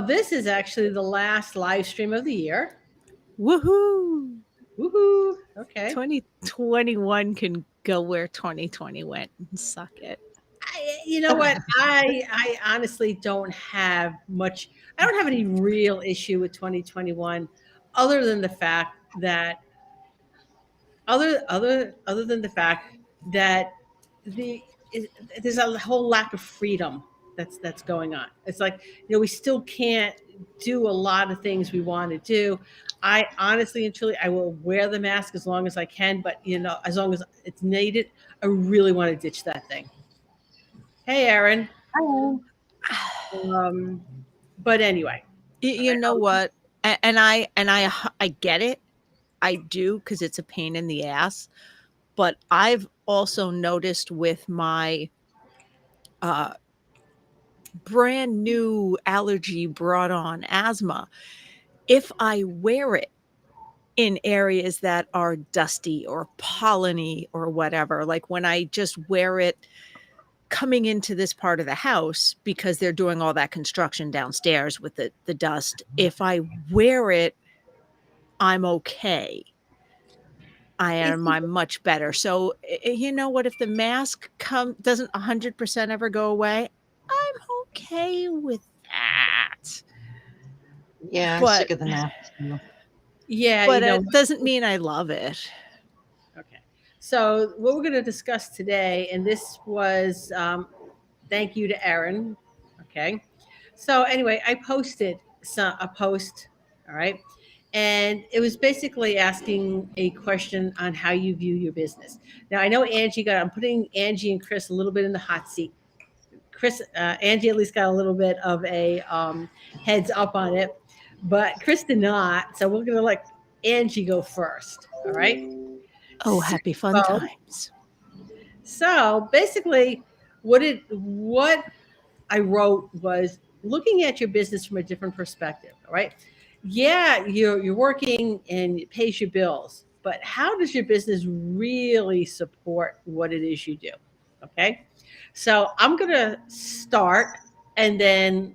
This is actually the last live stream of the year. Woohoo! Woohoo! Okay. 2021 can go where 2020 went and suck it. You know what? I honestly don't have much. I don't have any real issue with 2021, other than the fact that other than the fact that the is, there's a whole lack of freedom that's going on. It's like, we still can't do a lot of things we want to do. I honestly and truly, I will wear the mask as long as I can, but as long as it's needed, I really want to ditch that thing. Hey, Aaron. Hello. Um, but anyway, all You right. know what? And I get it. I do, because it's a pain in the ass. But I've also noticed with my uh, brand new allergy brought on asthma, if I wear it in areas that are dusty or polleny or whatever, like when I just wear it coming into this part of the house because they're doing all that construction downstairs with the dust, if I wear it, I'm okay. I'm much better. So you know what? If the mask doesn't 100% ever go away, I'm okay with that. Yeah, I'm But sick of the masks too. Yeah, but it doesn't mean I love it. Okay. So what we're going to discuss today, and this was thank you to Aaron. Okay. So anyway, I posted a post. All right. And it was basically asking a question on how you view your business. Now I know I'm putting Angie and Chris a little bit in the hot seat. Angie at least got a little bit of a heads up on it, but Chris did not. So we're going to let Angie go first. All right. Oh, happy fun So, times. so basically, what I wrote was looking at your business from a different perspective. All right, yeah, you're working and it pays your bills, but how does your business really support what it is you do? Okay, so I'm gonna start, and then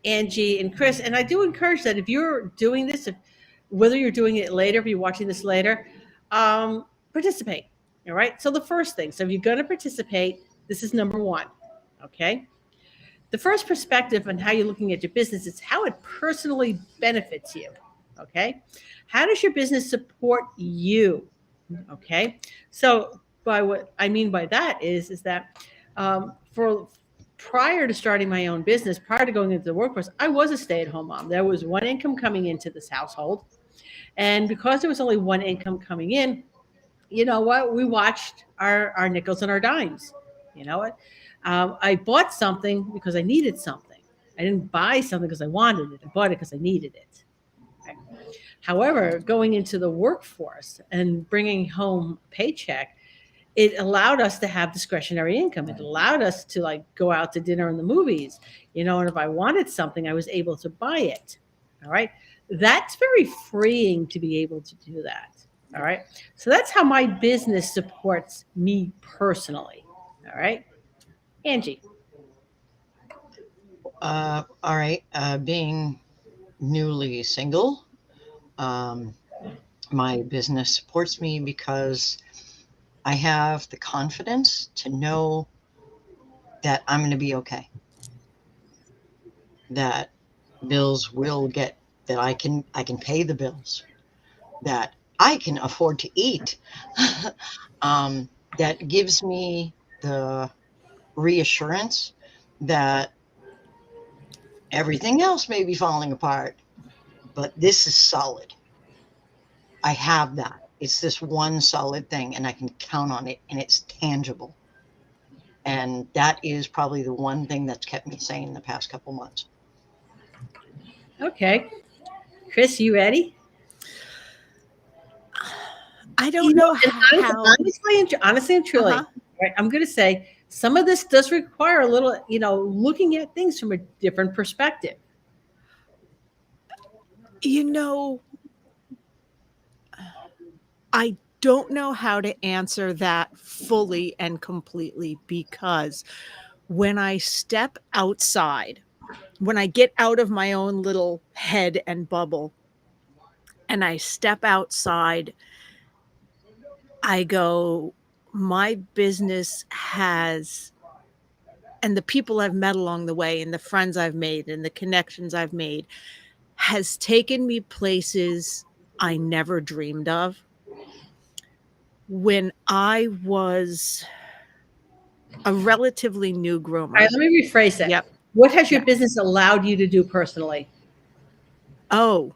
Angie and Chris, and I do encourage that if you're doing this, whether you're doing it later, if you're watching this later, participate. All right. So the first thing, so if you're going to participate, this is number one. Okay. The first perspective on how you're looking at your business is how it personally benefits you. Okay. How does your business support you? Okay. So by what I mean by that is that for prior to starting my own business, prior to going into the workforce, I was a stay-at-home mom. There was one income coming into this household, and because there was only one income coming in, you know what? We watched our nickels and our dimes. You know what? I bought something because I needed something. I didn't buy something because I wanted it. I bought it because I needed it. Okay. However, going into the workforce and bringing home a paycheck, it allowed us to have discretionary income. It allowed us to like go out to dinner and the movies, and if I wanted something, I was able to buy it. All right. That's very freeing to be able to do that. All right. So that's how my business supports me personally. All right. Angie. All right. Being newly single, um, my business supports me because I have the confidence to know that I'm going to be okay. That bills will get that I can pay the bills. That I can afford to eat. That gives me the reassurance that everything else may be falling apart, but this is solid. I have that. It's this one solid thing, and I can count on it, and it's tangible. And that is probably the one thing that's kept me sane the past couple months. Okay. Chris, you ready? I don't know And how. honestly and truly, Uh-huh. right, I'm going to say some of this does require a little, looking at things from a different perspective. You know, I don't know how to answer that fully and completely, because when I step outside, when I get out of my own little head and bubble and I step outside, I go, my business has, and the people I've met along the way and the friends I've made and the connections I've made has taken me places I never dreamed of. When I was a relatively new All right, groomer. let me rephrase that. Yep. What has your Yeah. business allowed you to do personally? Oh,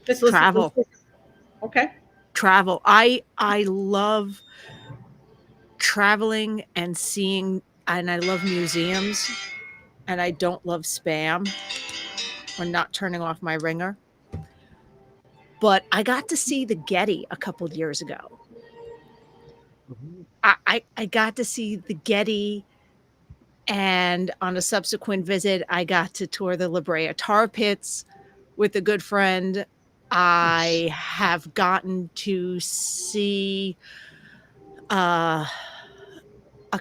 Let's travel. Okay. Travel. I love traveling and seeing, and I love museums, and I don't love spam or not turning off my ringer. But I got to see the Getty a couple years ago. I got to see the Getty, and on a subsequent visit, I got to tour the La Brea Tar Pits with a good friend. I have gotten to see a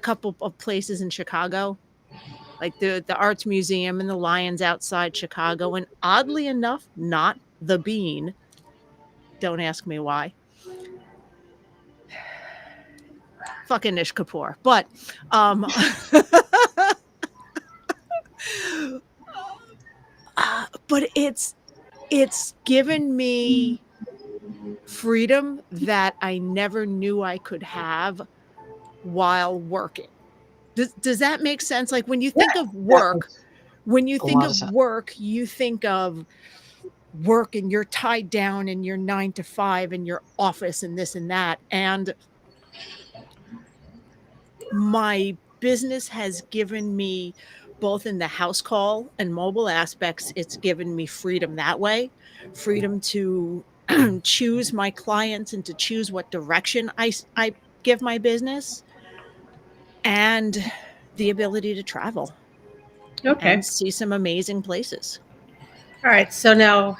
couple of places in Chicago, like the Arts Museum and the Lions outside Chicago, and oddly enough, not the Bean. Don't ask me why. Fucking Ish Kapoor. But but it's given me freedom that I never knew I could have while working. Does that make sense? Like when you think of That work, makes a lot of sense. you think of work and you're tied down in your 9 to 5 in your office and this and that. And my business has given me, both in the house call and mobile aspects, it's given me freedom that way, freedom to choose my clients and to choose what direction I give my business, and the ability to travel and Okay. see some amazing places. All right. So now,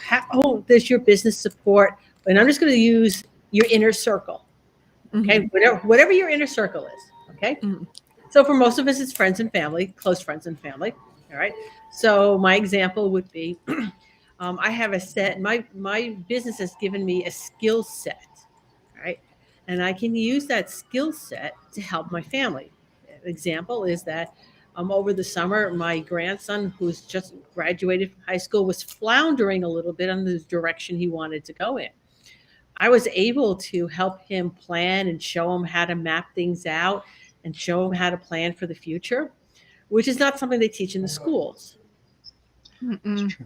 does your business support? And I'm just going to use your inner circle. Mhm, Okay. Whatever your inner circle is. Okay. mhm. So for most of us, it's friends and family, close friends and family. All right. So my example would be, I have a set. My business has given me a skill set. All right, and I can use that skill set to help my family. Example is that over the summer, my grandson, who's just graduated from high school, was floundering a little bit on the direction he wanted to go in. I was able to help him plan and show him how to map things out and show him how to plan for the future, which is not something they teach in the schools. It's Mm-mm. true.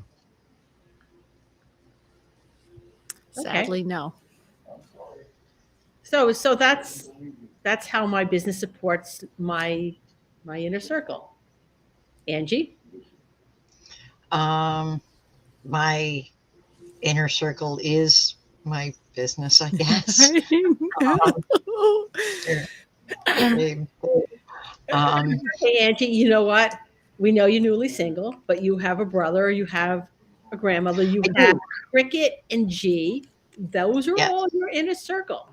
Okay. Sadly, no. So that's how my business supports my inner circle. Angie? Um, my inner circle is my business, I guess. I Um, know. they're- they- um, Hey, Angie, you know what? We know you're newly single, but you have a brother, you have a grandmother, you I have do. Cricket and G. Those are Yeah. all your inner circle.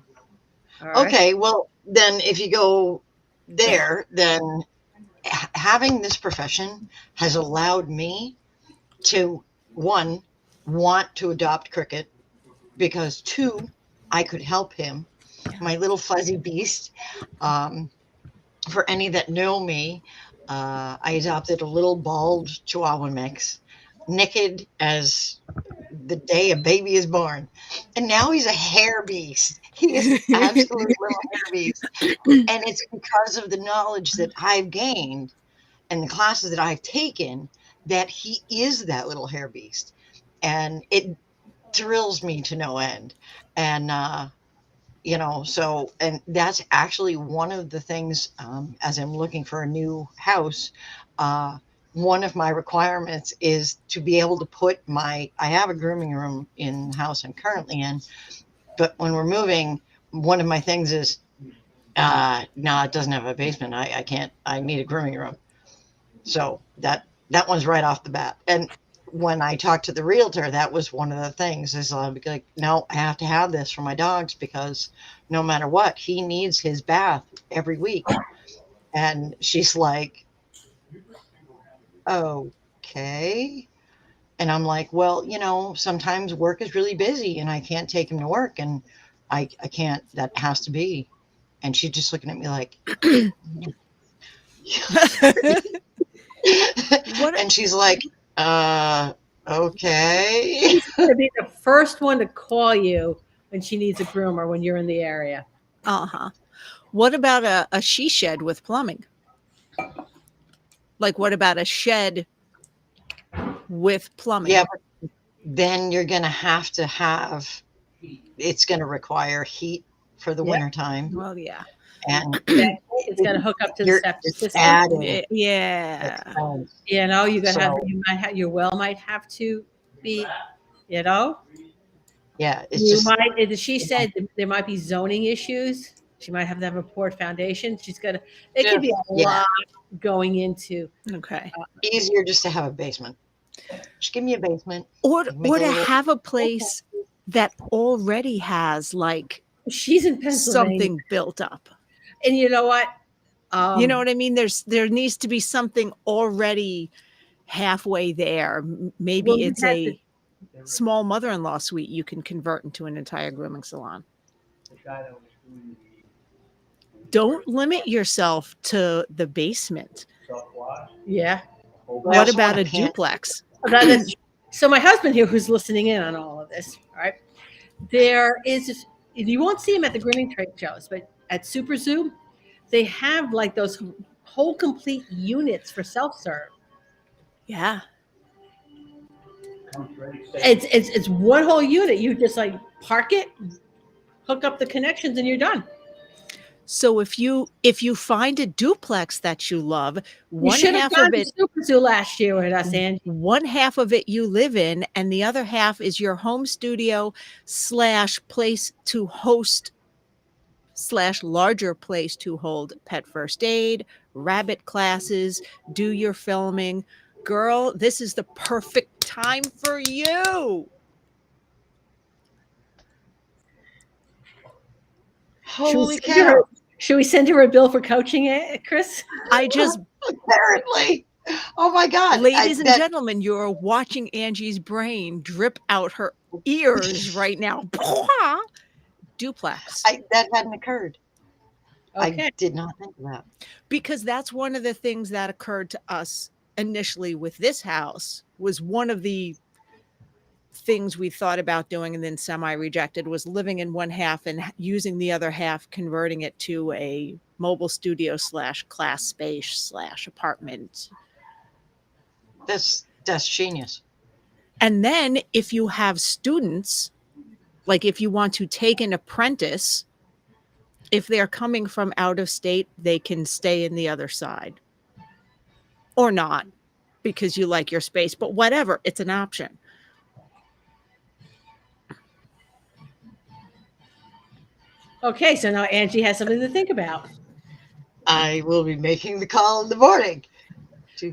All right. Okay. Well, then if you go there, then having this profession has allowed me to, one, want to adopt Cricket, because two, I could help him, Yeah. my little fuzzy beast. Um, for any that know me, I adopted a little bald Chihuahua mix, naked as the day a baby is born. And now he's a hair beast. He is an absolute little hair beast. And it's because of the knowledge that I've gained and the classes that I've taken that he is that little hair beast. And it thrills me to no end. And so, and that's actually one of the things, as I'm looking for a new house, uh, one of my requirements is to be able to put I have a grooming room in the house I'm currently in, but when we're moving, one of my things is, no, it doesn't have a basement. I can't, I need a grooming room. So that one's right off the bat. And when I talked to the realtor, that was one of the things, is I'll be like, no, I have to have this for my dogs, because no matter what, he needs his bath every week. And she's like, okay. okay. And I'm like, well, sometimes work is really busy and I can't take him to work, and I can't, that has to be. And she's just looking at me like, What? and she's like, okay. She's going to be the first one to call you when she needs a groomer when you're in the area. Uh-huh. What about a she shed with plumbing? Like, what about a shed with plumbing? Yeah, but then you're going to have, it's going to require heat for the Yep. wintertime. Well, yeah. And It's got to hook up to the you're septic just system. adding Yeah. expense. You know, you're gonna have So, you might have your well might have to be, you know, yeah, it's you just, might. She said there might be zoning issues. She might have to have a poured foundation. She's gonna. It could be a yeah, lot going into. Okay. easier just to have a basement. Just give me a basement. Or Make or a to little, have a place that already has like She's in Pennsylvania, something built up. and you know what? You know what I mean? There needs to be something already halfway there. Well, Maybe you it's had to- a small mother-in-law suite you can convert into an entire grooming salon. Don't limit yourself to the basement. Yeah. What also about want a a pan- duplex? That is. So my husband here, who's listening in on all of this, all right? There is. You won't see him at the grooming trade shows, but at Super Zoo, they have like those whole complete units for self serve. Yeah. It's one whole unit. You just like park it, hook up the connections, and you're done. So if you find a duplex that you love, You one should have half gone of to it Super Zoo last year with us, Angie. one half of it you live in, and the other half is your home studio / place to host / larger place to hold pet first aid, rabbit classes, do your filming. Girl, this is the perfect time for you. Holy cow. Should we send her a bill for coaching it, Chris? I just, Apparently. Oh my God. ladies and gentlemen, you're watching Angie's brain drip out her ears right now. Duplex. That hadn't occurred. Okay. I did not think of that. Because that's one of the things that occurred to us initially with this house. Was one of the things we thought about doing and then semi rejected was living in one half and using the other half, converting it to a mobile studio / class space / apartment. That's genius. And then if you have students, like if you want to take an apprentice, if they're coming from out of state, they can stay in the other side or not because you like your space, but whatever, it's an option. Okay, so now Angie has something to think about. I will be making the call in the morning.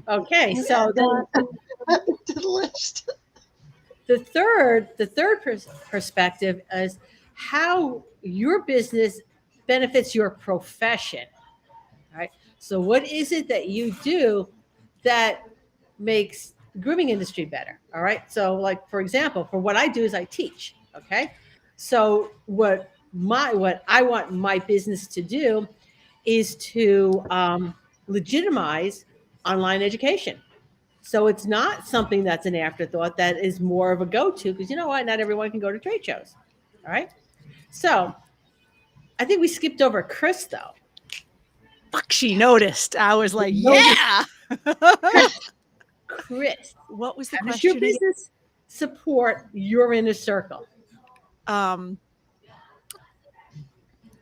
Okay, so then To the list. the third perspective is how your business benefits your profession. All right. So what is it that you do that makes the grooming industry better? All right. So like for example, for what I do is I teach. Okay. So what I want my business to do is to legitimize online education. So it's not something that's an afterthought. That is more of a go-to because you know what? Not everyone can go to trade shows. All right. So I think we skipped over Chris though. Fuck, she noticed. I was like, Noticed. yeah. Chris, What was the how does your question again? business support your inner circle?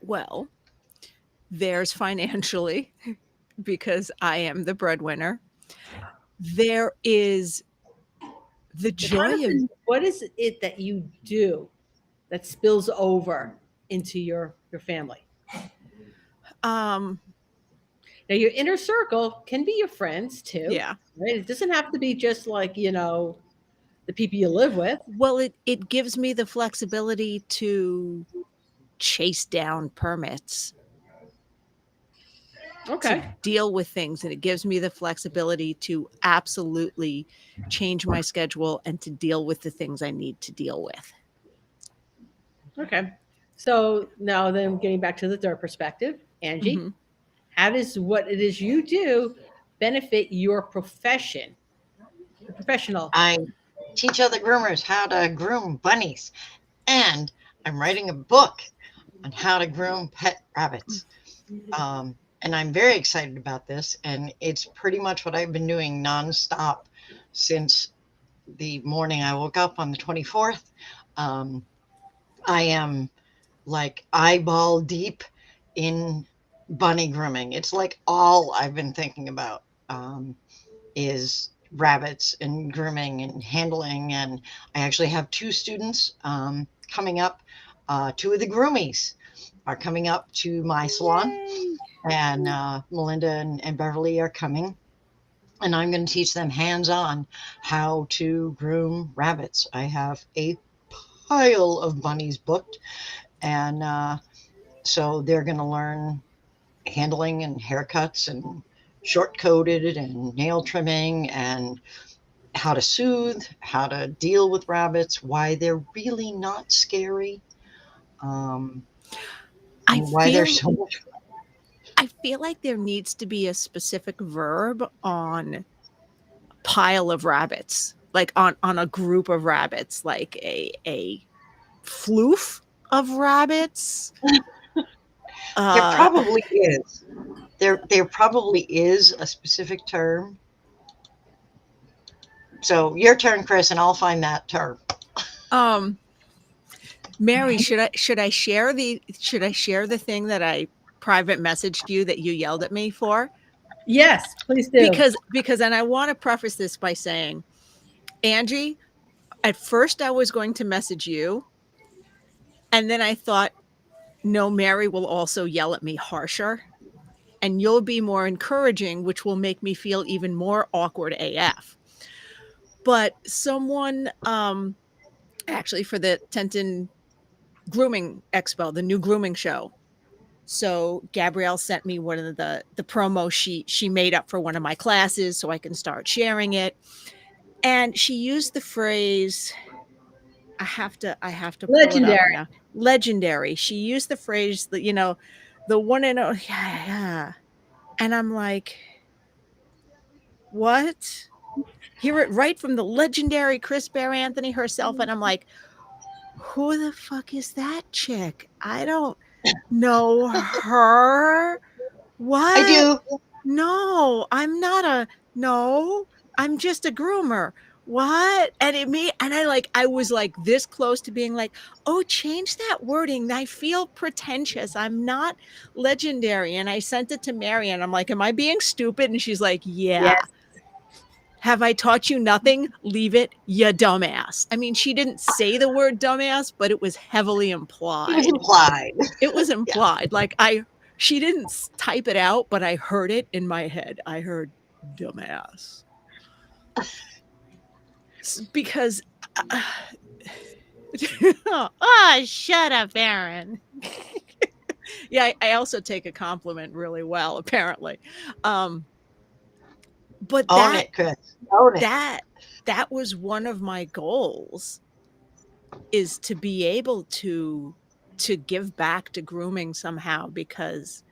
Well, there's financially because I am the breadwinner. There is the joy of What is it that you do that spills over into your family? Now your inner circle can be your friends too. Yeah. Right? It doesn't have to be just like, the people you live with. Well, it gives me the flexibility to chase down permits. Okay. deal with things, and it gives me the flexibility to absolutely change my schedule and to deal with the things I need to deal with. Okay. So now then getting back to the third perspective, Angie, Mhm. how does what it is you do benefit your profession, the professional? I teach other groomers how to groom bunnies, and I'm writing a book on how to groom pet rabbits. And I'm very excited about this, and it's pretty much what I've been doing nonstop since the morning I woke up on the 24th. Um, I am like eyeball deep in bunny grooming. It's like all I've been thinking about is rabbits and grooming and handling. And I actually have two students coming up. Two of the groomies are coming up to my salon, Yay. and Melinda and Beverly are coming. And I'm going to teach them hands on how to groom rabbits. I have a pile of bunnies booked, and so they're going to learn handling and haircuts and short coated and nail trimming and how to soothe, how to deal with rabbits, why they're really not scary, um, I and why they're feel so much fun. I feel like there needs to be a specific verb on pile of rabbits, like on a group of rabbits, like a floof of rabbits. There Uh, probably is. There probably is a specific term. So your turn, Chris, and I'll find that term. um, Mary, should I share the thing that I private messaged you that you yelled at me for? Yes, please do. Because and I want to preface this by saying, Angie, at first I was going to message you, and then I thought, no, Mary will also yell at me harsher, and you'll be more encouraging, which will make me feel even more awkward AF. But someone, actually for the Tenton Grooming Expo, the new grooming show. So Gabrielle sent me one of the promo she made up for one of my classes so I can start sharing it. And she used the phrase, I have to pull it up Legendary. now. Legendary. She used the phrase that, the one and oh, yeah, yeah. And I'm like, what? Hear it right from the legendary Chris Bear Anthony herself. And I'm like, who the fuck is that chick? I don't know her. I What? do. No, I'm not a no. I'm just a groomer. What? And I was like this close to being like, oh, change that wording. I feel pretentious. I'm not legendary. And I sent it to Mary and I'm like, am I being stupid? And she's like, yeah. Yes. Have I taught you nothing? Leave it, you dumbass. I mean, she didn't say the word dumbass, but it was heavily It was implied. implied. It was Yeah. implied. She didn't type it out, but I heard it in my head. I heard dumbass. Because, oh, shut up, Aaron. Yeah, I also take a compliment really well, apparently. But Own it, Chris. Own it. that was one of my goals, is to be able to give back to grooming somehow, because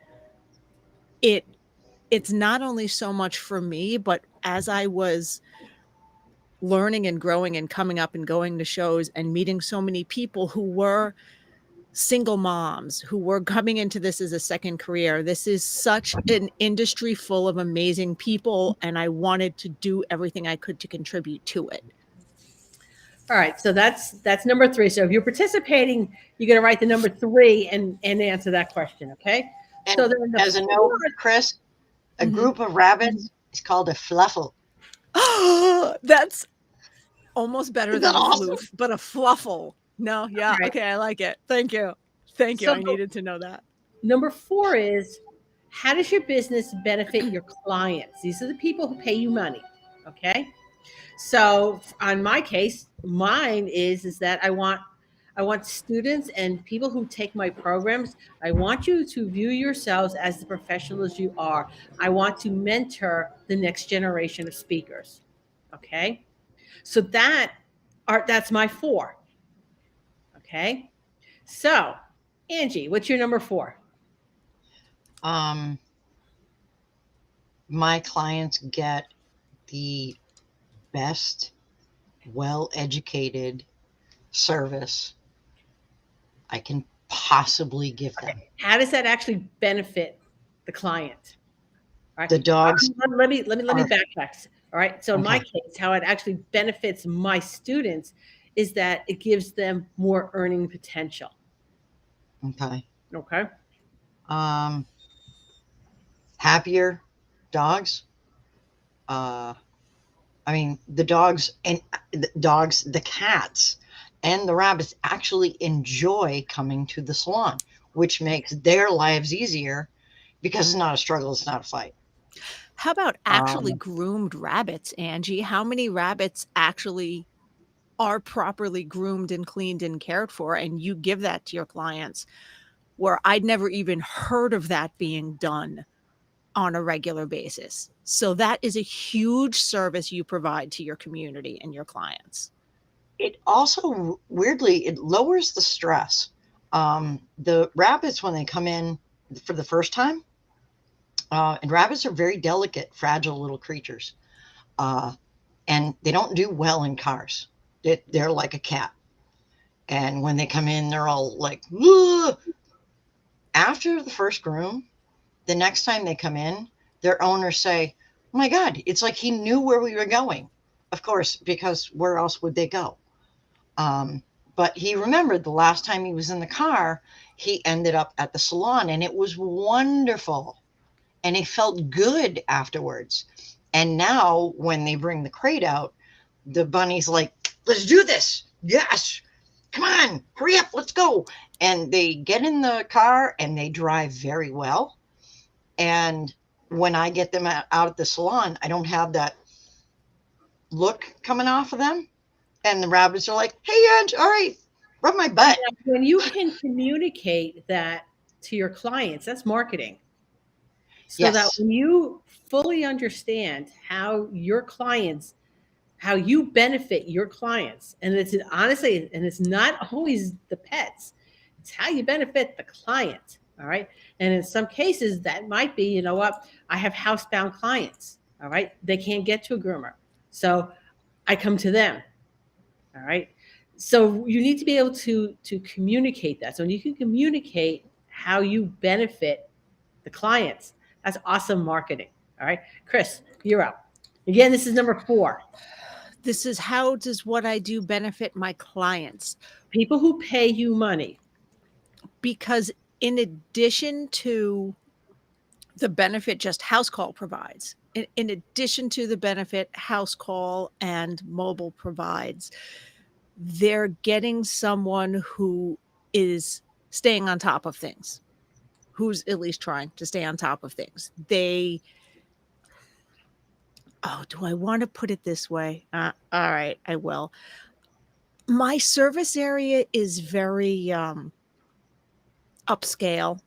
it it's not only so much for me, but as I was learning and growing and coming up and going to shows and meeting so many people who were single moms, who were coming into this as a second career. This is such an industry full of amazing people, and I wanted to do everything I could to contribute to it. All right. So that's number three. So if you're participating, you're going to write the number three and answer that question. Okay. And So then the as a note, Chris, a Mhm. group of rabbits is called a fluffle. That's almost better Isn't than that a awesome? floof, but a fluffle. No, yeah, Right. okay, I like it. Thank you. Thank you. So I needed to know that. number four is, how does your business benefit your clients? These are the people who pay you money. Okay. So on my case, mine is that I want students and people who take my programs, I want you to view yourselves as the professionals you are. I want to mentor the next generation of speakers. Okay? So that's my 4. Okay? So, Angie, what's your number 4? Um, my clients get the best, well-educated service I can possibly give them. How does that actually benefit the client? All right. The dogs Let me are backtrack. All right. So in my okay. case, how it actually benefits my students is that it gives them more earning potential. Okay. Okay. Um, happier dogs. Uh, I mean, the cats and the rabbits actually enjoy coming to the salon, which makes their lives easier because it's not a struggle, it's not a fight. How about actually Um, groomed rabbits, Angie? How many rabbits actually are properly groomed and cleaned and cared for, and you give that to your clients, where I'd never even heard of that being done on a regular basis. So that is a huge service you provide to your community and your clients. it also weirdly it lowers the stress. The rabbits when they come in for the first time, and rabbits are very delicate, fragile little creatures, uh, and they don't do well in cars. They're like a cat, and when they come in, they're all like, "Ugh." After the first groom, the next time they come in, their owners say, "Oh my God, it's like he knew where we were going." Of course, because where else would they go? Um, but he remembered the last time he was in the car, he ended up at the salon and it was wonderful. And he felt good afterwards. And now when they bring the crate out, the bunny's like, let's do this. Yes. Come on, hurry up, let's go. And they get in the car and they drive very well. And when I get them out at the salon, I don't have that look coming off of them. And the rabbits are like, hey, Ange, all right, rub my butt. When you can communicate that to your clients, that's marketing. So that Yes, when you fully understand how you benefit your clients, and it's honestly, and it's not always the pets, it's how you benefit the client. All right. And in some cases, that might be, you know what, I have housebound clients. All right. They can't get to a groomer. So I come to them. All right. So you need to be able to communicate that. So when you can communicate how you benefit the clients, that's awesome marketing. All right. Chris, you're up. Again, this is number 4. This is how does what I do benefit my clients? People who pay you money. Because in addition to the benefit just house call provides, in addition to the benefit house call and mobile provides, they're getting someone who is staying on top of things, who's at least trying to stay on top of things. Do I want to put it this way? All right, I will. My service area is very upscale.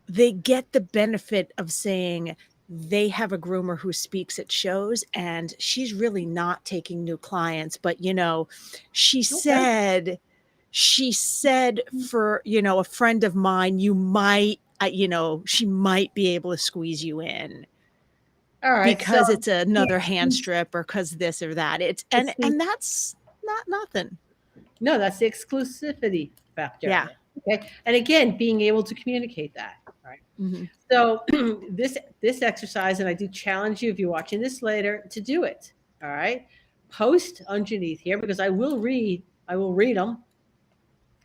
They get the benefit of saying they have a groomer who speaks at shows and she's really not taking new clients, but she Okay. said for, a friend of mine, you might, she might be able to squeeze you in All right. So because it's another hand yeah, strip or because this or that. It's it's the, and that's not nothing. no, that's the exclusivity factor in Yeah. it. Okay. And again, being able to communicate that. All right. Mhm. So this exercise, and I do challenge you if you're watching this later to do it. All right. Post underneath here because I will read them.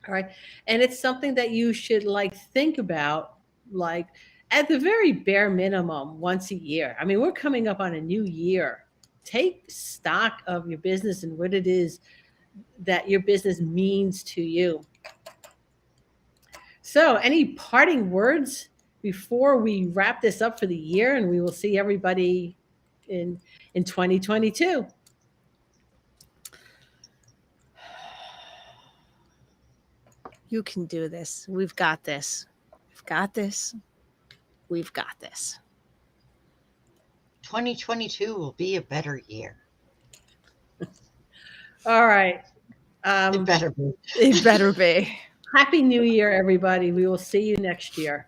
All right. And it's something that you should like think about, like at the very bare minimum once a year. I mean, we're coming up on a new year. Take stock of your business and what it is that your business means to you. So, any parting words before we wrap this up for the year and we will see everybody in 2022? You can do this. We've got this. We've got this. We've got this. 2022 will be a better year. All right. It better be. It better be. Happy New Year, everybody. We will see you next year.